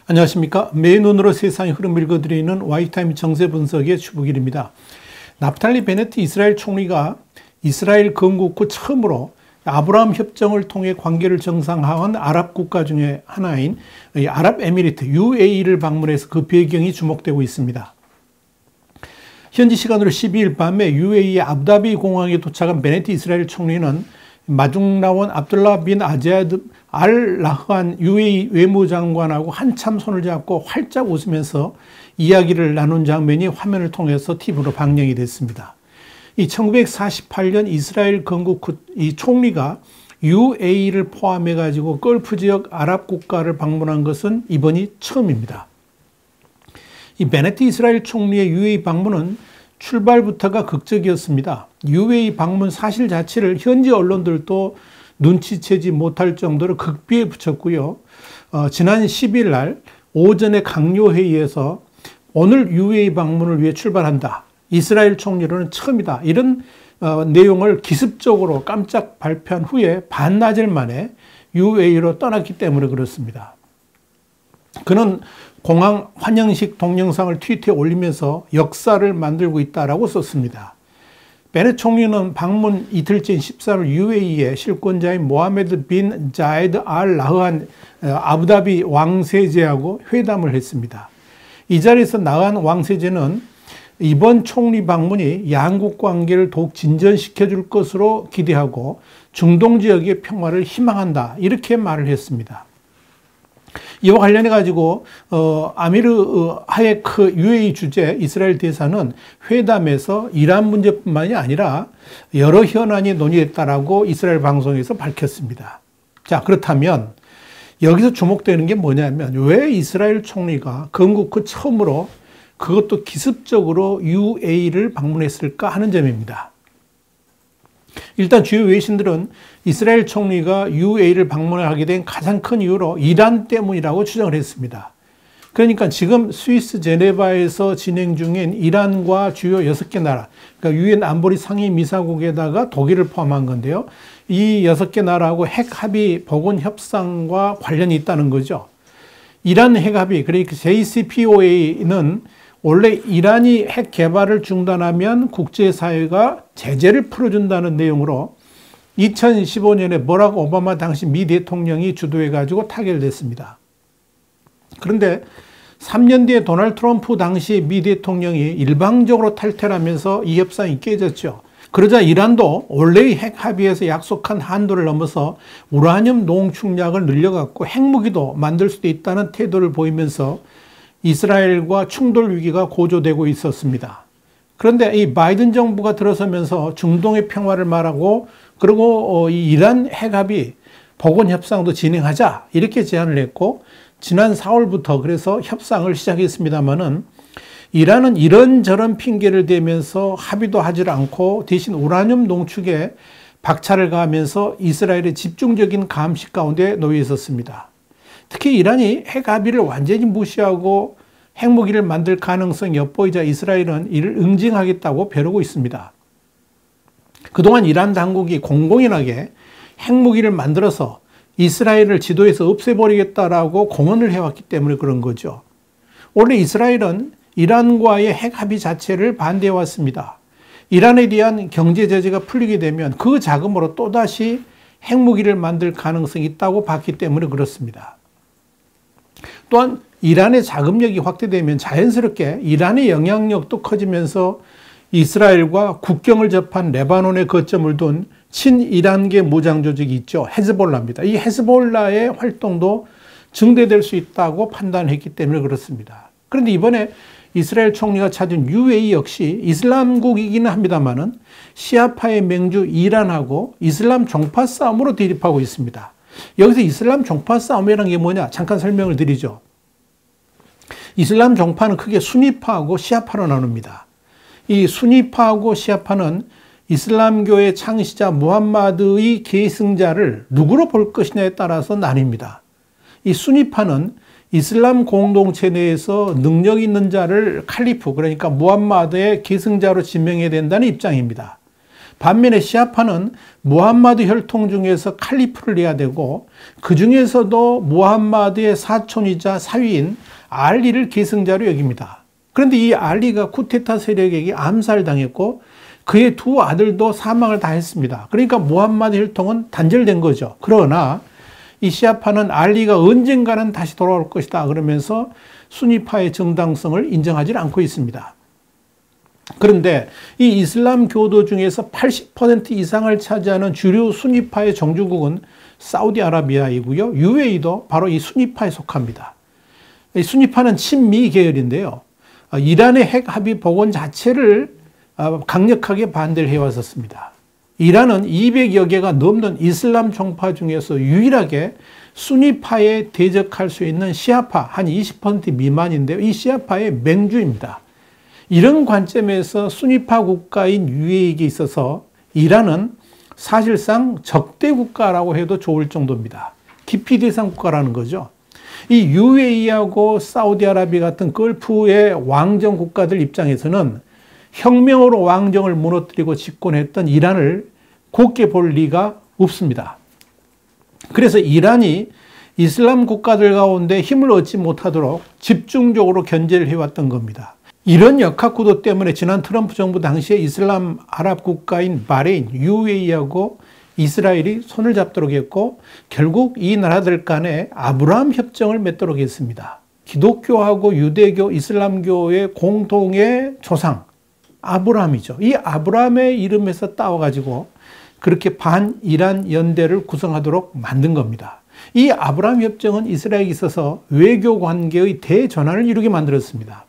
안녕하십니까. 매의 눈으로 세상의 흐름 읽어드리는 와이타임 정세 분석의 주북일입니다. 나프탈리 베네트 이스라엘 총리가 이스라엘 건국 후 처음으로 아브라함 협정을 통해 관계를 정상화한 아랍 국가 중에 하나인 아랍에미리트 UAE를 방문해서 그 배경이 주목되고 있습니다. 현지 시간으로 12일 밤에 UAE 아부다비 공항에 도착한 베네트 이스라엘 총리는 마중나원 압둘라 빈 아제드 알 라흐안 UAE 외무장관하고 한참 손을 잡고 활짝 웃으면서 이야기를 나눈 장면이 화면을 통해서 TV로 방영이 됐습니다. 이 1948년 이스라엘 건국 후 이 총리가 UAE를 포함해 가지고 걸프 지역 아랍 국가를 방문한 것은 이번이 처음입니다. 이 베네트 이스라엘 총리의 UAE 방문은 출발부터가 극적이었습니다. UAE 방문 사실 자체를 현지 언론들도 눈치채지 못할 정도로 극비에 붙였고요. 지난 10일 날 오전에 강요회의에서 오늘 UAE 방문을 위해 출발한다. 이스라엘 총리로는 처음이다. 이런 내용을 기습적으로 깜짝 발표한 후에 반나절 만에 UAE로 떠났기 때문에 그렇습니다. 그는 공항 환영식 동영상을 트위터에 올리면서 역사를 만들고 있다라고 썼습니다. 베네트 총리는 방문 이틀째인 14일 UAE의 실권자인 모하메드 빈 자이드 알 라흐안 아부다비 왕세제하고 회담을 했습니다. 이 자리에서 나한 왕세제는 이번 총리 방문이 양국 관계를 더욱 진전시켜 줄 것으로 기대하고 중동 지역의 평화를 희망한다. 이렇게 말을 했습니다. 이와 관련해 가지고 아미르 하예크 UAE 주재 이스라엘 대사는 회담에서 이란 문제뿐만이 아니라 여러 현안이 논의됐다라고 이스라엘 방송에서 밝혔습니다. 자, 그렇다면 여기서 주목되는 게 뭐냐면 왜 이스라엘 총리가 건국 후 처음으로 그것도 기습적으로 UAE를 방문했을까 하는 점입니다. 일단 주요 외신들은 이스라엘 총리가 UAE를 방문하게 된 가장 큰 이유로 이란 때문이라고 추정을 했습니다. 그러니까 지금 스위스 제네바에서 진행 중인 이란과 주요 6개 나라, 그러니까 유엔 안보리 상임이사국에다가 독일을 포함한 건데요. 이 6개 나라하고 핵합의 복원 협상과 관련이 있다는 거죠. 이란 핵합의, 그러니까 JCPOA는 원래 이란이 핵 개발을 중단하면 국제사회가 제재를 풀어준다는 내용으로 2015년에 버락 오바마 당시 미 대통령이 주도해가지고 타결됐습니다. 그런데 3년 뒤에 도널드 트럼프 당시 미 대통령이 일방적으로 탈퇴하면서 이 협상이 깨졌죠. 그러자 이란도 원래의 핵 합의에서 약속한 한도를 넘어서 우라늄 농축량을 늘려갖고 핵무기도 만들 수도 있다는 태도를 보이면서 이스라엘과 충돌 위기가 고조되고 있었습니다. 그런데 이 바이든 정부가 들어서면서 중동의 평화를 말하고 그리고 이 이란 핵합의 복원 협상도 진행하자 이렇게 제안을 했고 지난 4월부터 그래서 협상을 시작했습니다마는 이란은 이런저런 핑계를 대면서 합의도 하지 않고 대신 우라늄 농축에 박차를 가하면서 이스라엘의 집중적인 감시 가운데 놓여 있었습니다. 특히 이란이 핵 합의를 완전히 무시하고 핵무기를 만들 가능성이 엿보이자 이스라엘은 이를 응징하겠다고 벼르고 있습니다. 그동안 이란 당국이 공공연하게 핵무기를 만들어서 이스라엘을 지도에서 없애버리겠다라고 공언을 해왔기 때문에 그런 거죠. 원래 이스라엘은 이란과의 핵 합의 자체를 반대해왔습니다. 이란에 대한 경제 제재가 풀리게 되면 그 자금으로 또다시 핵무기를 만들 가능성이 있다고 봤기 때문에 그렇습니다. 또한 이란의 자금력이 확대되면 자연스럽게 이란의 영향력도 커지면서 이스라엘과 국경을 접한 레바논에 거점을 둔 친이란계 무장 조직이 있죠. 헤즈볼라입니다. 이 헤즈볼라의 활동도 증대될 수 있다고 판단했기 때문에 그렇습니다. 그런데 이번에 이스라엘 총리가 찾은 UAE 역시 이슬람국이기는 합니다만은 시아파의 맹주 이란하고 이슬람 종파 싸움으로 대립하고 있습니다. 여기서 이슬람 종파 싸움이라는 게 뭐냐? 잠깐 설명을 드리죠. 이슬람 종파는 크게 수니파하고 시아파로 나눕니다. 이 수니파하고 시아파는 이슬람교의 창시자 무함마드의 계승자를 누구로 볼 것이냐에 따라서 나뉩니다. 이 수니파는 이슬람 공동체 내에서 능력 있는 자를 칼리프, 그러니까 무함마드의 계승자로 지명해야 된다는 입장입니다. 반면에 시아파는 무함마드 혈통 중에서 칼리프를 해야 되고 그 중에서도 무함마드의 사촌이자 사위인 알리를 계승자로 여깁니다. 그런데 이 알리가 쿠데타 세력에게 암살당했고 그의 두 아들도 사망을 다 했습니다. 그러니까 무함마드 혈통은 단절된 거죠. 그러나 이 시아파는 알리가 언젠가는 다시 돌아올 것이다 그러면서 수니파의 정당성을 인정하지 않고 있습니다. 그런데 이 이슬람 교도 중에서 80% 이상을 차지하는 주류 수니파의 종주국은 사우디아라비아이고요. UAE도 바로 이 수니파에 속합니다. 이 수니파는 친미 계열인데요. 이란의 핵 합의 복원 자체를 강력하게 반대를 해왔었습니다. 이란은 200여 개가 넘는 이슬람 종파 중에서 유일하게 수니파에 대적할 수 있는 시아파 한 20% 미만인데요. 이 시아파의 맹주입니다. 이런 관점에서 수니파 국가인 UAE에 있어서 이란은 사실상 적대 국가라고 해도 좋을 정도입니다. 기피 대상 국가라는 거죠. 이 UAE하고 사우디아라비아 같은 걸프의 왕정 국가들 입장에서는 혁명으로 왕정을 무너뜨리고 집권했던 이란을 곱게 볼 리가 없습니다. 그래서 이란이 이슬람 국가들 가운데 힘을 얻지 못하도록 집중적으로 견제를 해왔던 겁니다. 이런 역학구도 때문에 지난 트럼프 정부 당시에 이슬람 아랍 국가인 바레인, UAE하고 이스라엘이 손을 잡도록 했고 결국 이 나라들 간에 아브라함 협정을 맺도록 했습니다. 기독교하고 유대교, 이슬람교의 공통의 조상 아브라함이죠. 이 아브라함의 이름에서 따와가지고 그렇게 반이란 연대를 구성하도록 만든 겁니다. 이 아브라함 협정은 이스라엘에 있어서 외교 관계의 대전환을 이루게 만들었습니다.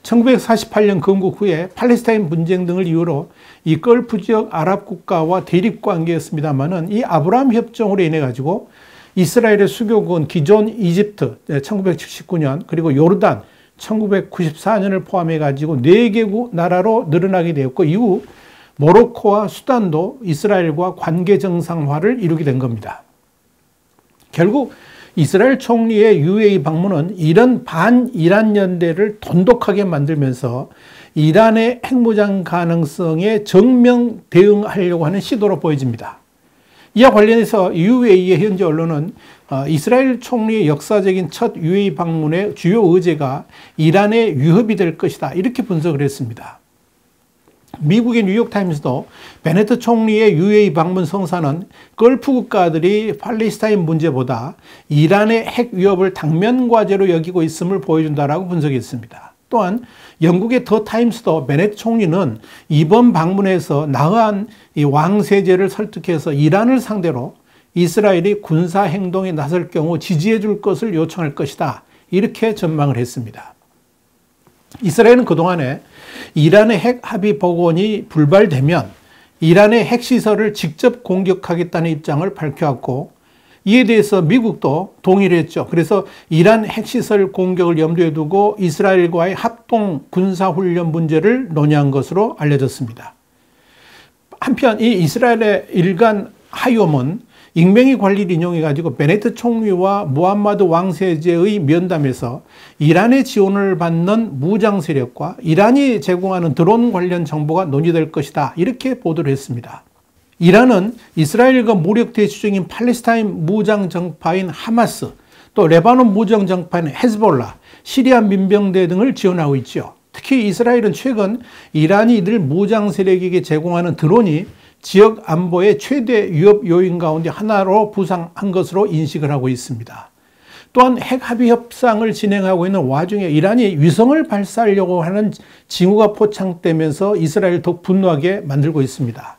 1948년 건국 후에 팔레스타인 분쟁 등을 이유로 이 걸프 지역 아랍 국가와 대립 관계였습니다만은 이 아브라함 협정으로 인해 가지고 이스라엘의 수교국은 기존 이집트 1979년 그리고 요르단 1994년을 포함해 가지고 4개 나라로 늘어나게 되었고 이후 모로코와 수단도 이스라엘과 관계 정상화를 이루게 된 겁니다. 결국 이스라엘 총리의 UAE 방문은 이런 반이란 연대를 돈독하게 만들면서 이란의 핵무장 가능성에 정면 대응하려고 하는 시도로 보여집니다. 이와 관련해서 UAE의 현지 언론은 이스라엘 총리의 역사적인 첫 UAE 방문의 주요 의제가 이란의 위협이 될 것이다 이렇게 분석을 했습니다. 미국의 뉴욕타임스도 베네트 총리의 UAE 방문 성사는 걸프 국가들이 팔레스타인 문제보다 이란의 핵 위협을 당면 과제로 여기고 있음을 보여준다라고 분석했습니다. 또한 영국의 더 타임스도 베네트 총리는 이번 방문에서 나흐안 왕세제를 설득해서 이란을 상대로 이스라엘이 군사 행동에 나설 경우 지지해 줄 것을 요청할 것이다 이렇게 전망을 했습니다. 이스라엘은 그동안에 이란의 핵 합의 복원이 불발되면 이란의 핵시설을 직접 공격하겠다는 입장을 밝혀왔고 이에 대해서 미국도 동의를 했죠. 그래서 이란 핵시설 공격을 염두에 두고 이스라엘과의 합동 군사훈련 문제를 논의한 것으로 알려졌습니다. 한편 이 이스라엘의 일간 하이옴은 익명의 관리를 인용해가지고 베네트 총리와 무함마드 왕세제의 면담에서 이란의 지원을 받는 무장 세력과 이란이 제공하는 드론 관련 정보가 논의될 것이다 이렇게 보도를 했습니다. 이란은 이스라엘과 무력 대치 중인 팔레스타인 무장 정파인 하마스, 또 레바논 무장 정파인 헤즈볼라, 시리아 민병대 등을 지원하고 있죠. 특히 이스라엘은 최근 이란이 이들 무장 세력에게 제공하는 드론이 지역 안보의 최대 위협 요인 가운데 하나로 부상한 것으로 인식을 하고 있습니다. 또한 핵 합의 협상을 진행하고 있는 와중에 이란이 위성을 발사하려고 하는 징후가 포착되면서 이스라엘을 더 분노하게 만들고 있습니다.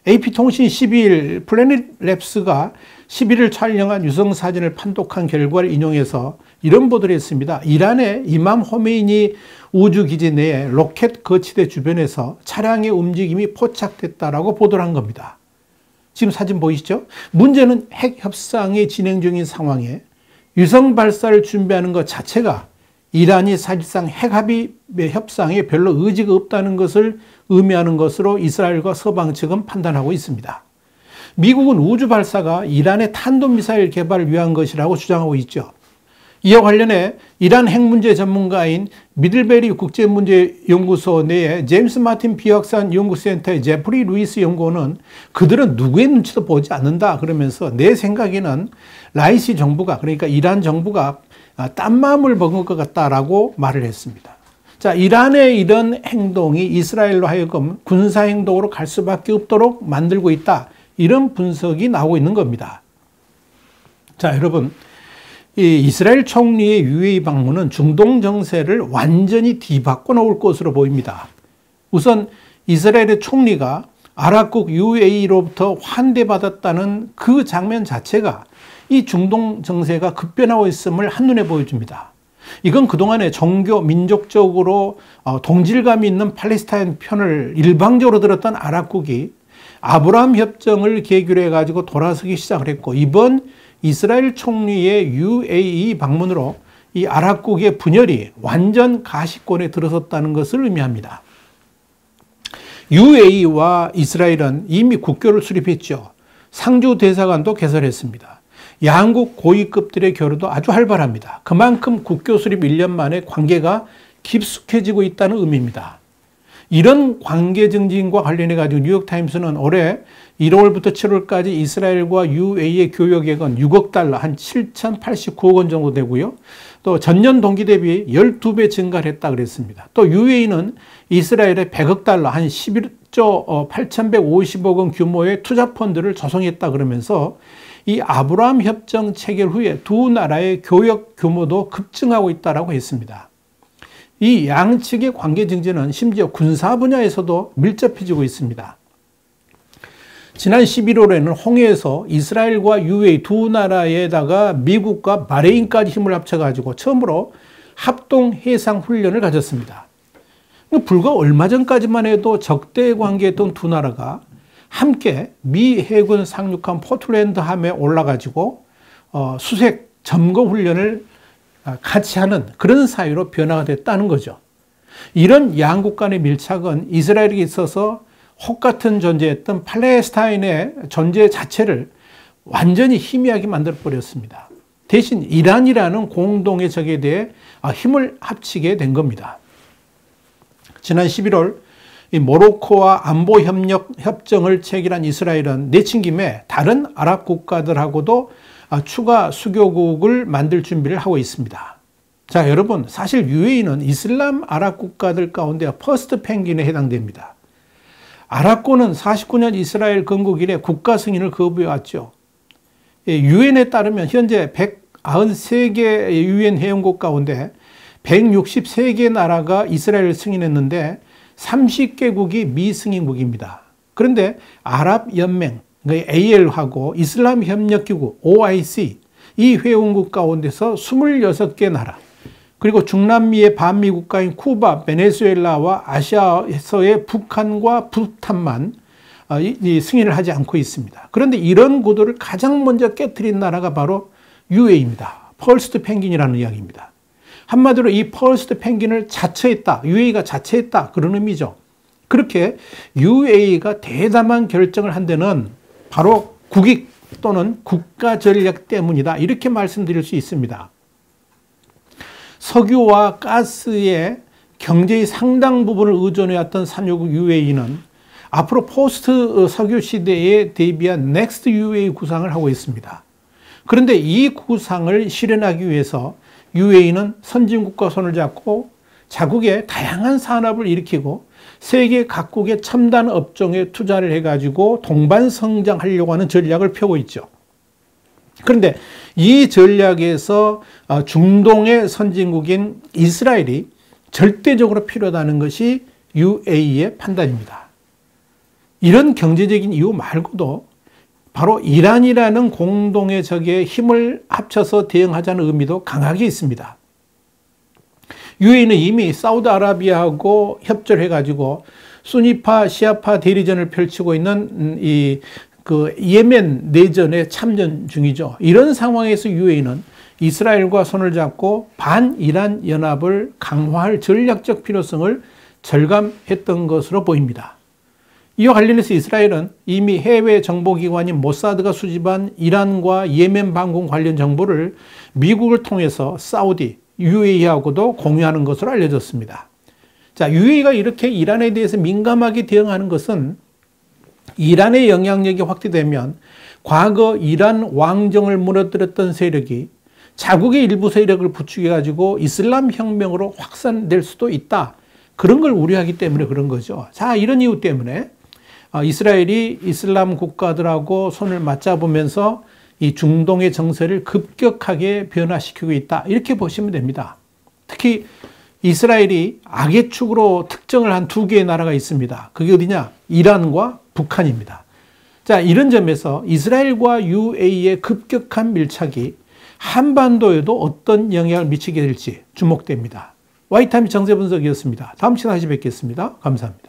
AP통신 12일 플래닛랩스가 11일 촬영한 유성 사진을 판독한 결과를 인용해서 이런 보도를 했습니다. 이란의 이맘 호메이니 우주기지 내에 로켓 거치대 주변에서 차량의 움직임이 포착됐다라고 보도를 한 겁니다. 지금 사진 보이시죠? 문제는 핵 협상이 진행 중인 상황에 위성 발사를 준비하는 것 자체가 이란이 사실상 핵 합의 협상에 별로 의지가 없다는 것을 의미하는 것으로 이스라엘과 서방 측은 판단하고 있습니다. 미국은 우주 발사가 이란의 탄도미사일 개발을 위한 것이라고 주장하고 있죠. 이와 관련해 이란 핵 문제 전문가인 미들베리 국제문제연구소 내에 제임스 마틴 비확산 연구센터의 제프리 루이스 연구원은 그들은 누구의 눈치도 보지 않는다 그러면서 내 생각에는 라이시 정부가, 그러니까 이란 정부가 딴 마음을 먹은 것 같다라고 말을 했습니다. 자, 이란의 이런 행동이 이스라엘로 하여금 군사행동으로 갈 수밖에 없도록 만들고 있다, 이런 분석이 나오고 있는 겁니다. 자, 여러분, 이 이스라엘 총리의 UAE 방문은 중동 정세를 완전히 뒤바꿔 놓을 것으로 보입니다. 우선 이스라엘의 총리가 아랍국 UAE로부터 환대받았다는 그 장면 자체가 이 중동 정세가 급변하고 있음을 한눈에 보여줍니다. 이건 그동안에 종교, 민족적으로 동질감이 있는 팔레스타인 편을 일방적으로 들었던 아랍국이 아브라함 협정을 계기로 해가지고 돌아서기 시작을 했고, 이번 이스라엘 총리의 UAE 방문으로 이 아랍국의 분열이 완전 가시권에 들어섰다는 것을 의미합니다. UAE와 이스라엘은 이미 국교를 수립했죠. 상주 대사관도 개설했습니다. 양국 고위급들의 교류도 아주 활발합니다. 그만큼 국교 수립 1년 만에 관계가 깊숙해지고 있다는 의미입니다. 이런 관계 증진과 관련해 가지고 뉴욕타임스는 올해 1월부터 7월까지 이스라엘과 UAE의 교역액은 6억 달러, 한 7,089억 원 정도 되고요. 또 전년 동기 대비 12배 증가를 했다 그랬습니다. 또 UAE는 이스라엘에 100억 달러, 한 11조 8,150억 원 규모의 투자 펀드를 조성했다 그러면서 이 아브라함 협정 체결 후에 두 나라의 교역 규모도 급증하고 있다고 했습니다. 이 양측의 관계 증진은 심지어 군사 분야에서도 밀접해지고 있습니다. 지난 11월에는 홍해에서 이스라엘과 UAE 두 나라에다가 미국과 바레인까지 힘을 합쳐가지고 처음으로 합동 해상 훈련을 가졌습니다. 불과 얼마 전까지만 해도 적대 관계였던 두 나라가 함께 미 해군 상륙함 포틀랜드함에 올라가지고 수색 점거 훈련을 같이 하는 그런 사이로 변화가 됐다는 거죠. 이런 양국 간의 밀착은 이스라엘에 있어서 혹 같은 존재였던 팔레스타인의 존재 자체를 완전히 희미하게 만들어버렸습니다. 대신 이란이라는 공동의 적에 대해 힘을 합치게 된 겁니다. 지난 11월 이 모로코와 안보 협정을 체결한 이스라엘은 내친 김에 다른 아랍 국가들하고도 추가 수교국을 만들 준비를 하고 있습니다. 자, 여러분, 사실 UAE는 이슬람 아랍 국가들 가운데 퍼스트 펭귄에 해당됩니다. 아랍권은 49년 이스라엘 건국 이래 국가 승인을 거부해왔죠. 유엔에 따르면 현재 193개 유엔 회원국 가운데 163개 나라가 이스라엘을 승인했는데 30개국이 미승인국입니다. 그런데 아랍연맹, AL하고 이슬람협력기구, OIC, 이 회원국 가운데서 26개 나라, 그리고 중남미의 반미 국가인 쿠바, 베네수엘라와 아시아에서의 북한과 부탄만 승인을 하지 않고 있습니다. 그런데 이런 구도를 가장 먼저 깨트린 나라가 바로 UAE입니다. 퍼스트 펭귄이라는 이야기입니다. 한마디로 이 퍼스트 펭귄을 자처했다, UAE가 자처했다, 그런 의미죠. 그렇게 UAE가 대담한 결정을 한 데는 바로 국익 또는 국가 전략 때문이다, 이렇게 말씀드릴 수 있습니다. 석유와 가스의 경제의 상당 부분을 의존해왔던 산유국 UAE는 앞으로 포스트 석유 시대에 대비한 넥스트 UAE 구상을 하고 있습니다. 그런데 이 구상을 실현하기 위해서 UAE는 선진국과 손을 잡고 자국의 다양한 산업을 일으키고 세계 각국의 첨단 업종에 투자를 해가지고 동반 성장하려고 하는 전략을 펴고 있죠. 그런데 이 전략에서 중동의 선진국인 이스라엘이 절대적으로 필요하다는 것이 UAE의 판단입니다. 이런 경제적인 이유 말고도 바로 이란이라는 공동의 적에 힘을 합쳐서 대응하자는 의미도 강하게 있습니다. UAE는 이미 사우디아라비아하고 협조를 해가지고 수니파, 시아파 대리전을 펼치고 있는 예멘 내전에 참전 중이죠. 이런 상황에서 UAE는 이스라엘과 손을 잡고 반이란 연합을 강화할 전략적 필요성을 절감했던 것으로 보입니다. 이와 관련해서 이스라엘은 이미 해외 정보기관인 모사드가 수집한 이란과 예멘 반공 관련 정보를 미국을 통해서 사우디, UAE하고도 공유하는 것으로 알려졌습니다. 자, UAE가 이렇게 이란에 대해서 민감하게 대응하는 것은 이란의 영향력이 확대되면 과거 이란 왕정을 무너뜨렸던 세력이 자국의 일부 세력을 부추겨가지고 이슬람 혁명으로 확산될 수도 있다. 그런 걸 우려하기 때문에 그런 거죠. 자, 이런 이유 때문에 이스라엘이 이슬람 국가들하고 손을 맞잡으면서 이 중동의 정세를 급격하게 변화시키고 있다. 이렇게 보시면 됩니다. 특히 이스라엘이 악의 축으로 특정을 한 두 개의 나라가 있습니다. 그게 어디냐? 이란과 북한입니다. 자, 이런 점에서 이스라엘과 UAE의 급격한 밀착이 한반도에도 어떤 영향을 미치게 될지 주목됩니다. 와이타임 정세 분석이었습니다. 다음 시간에 다시 뵙겠습니다. 감사합니다.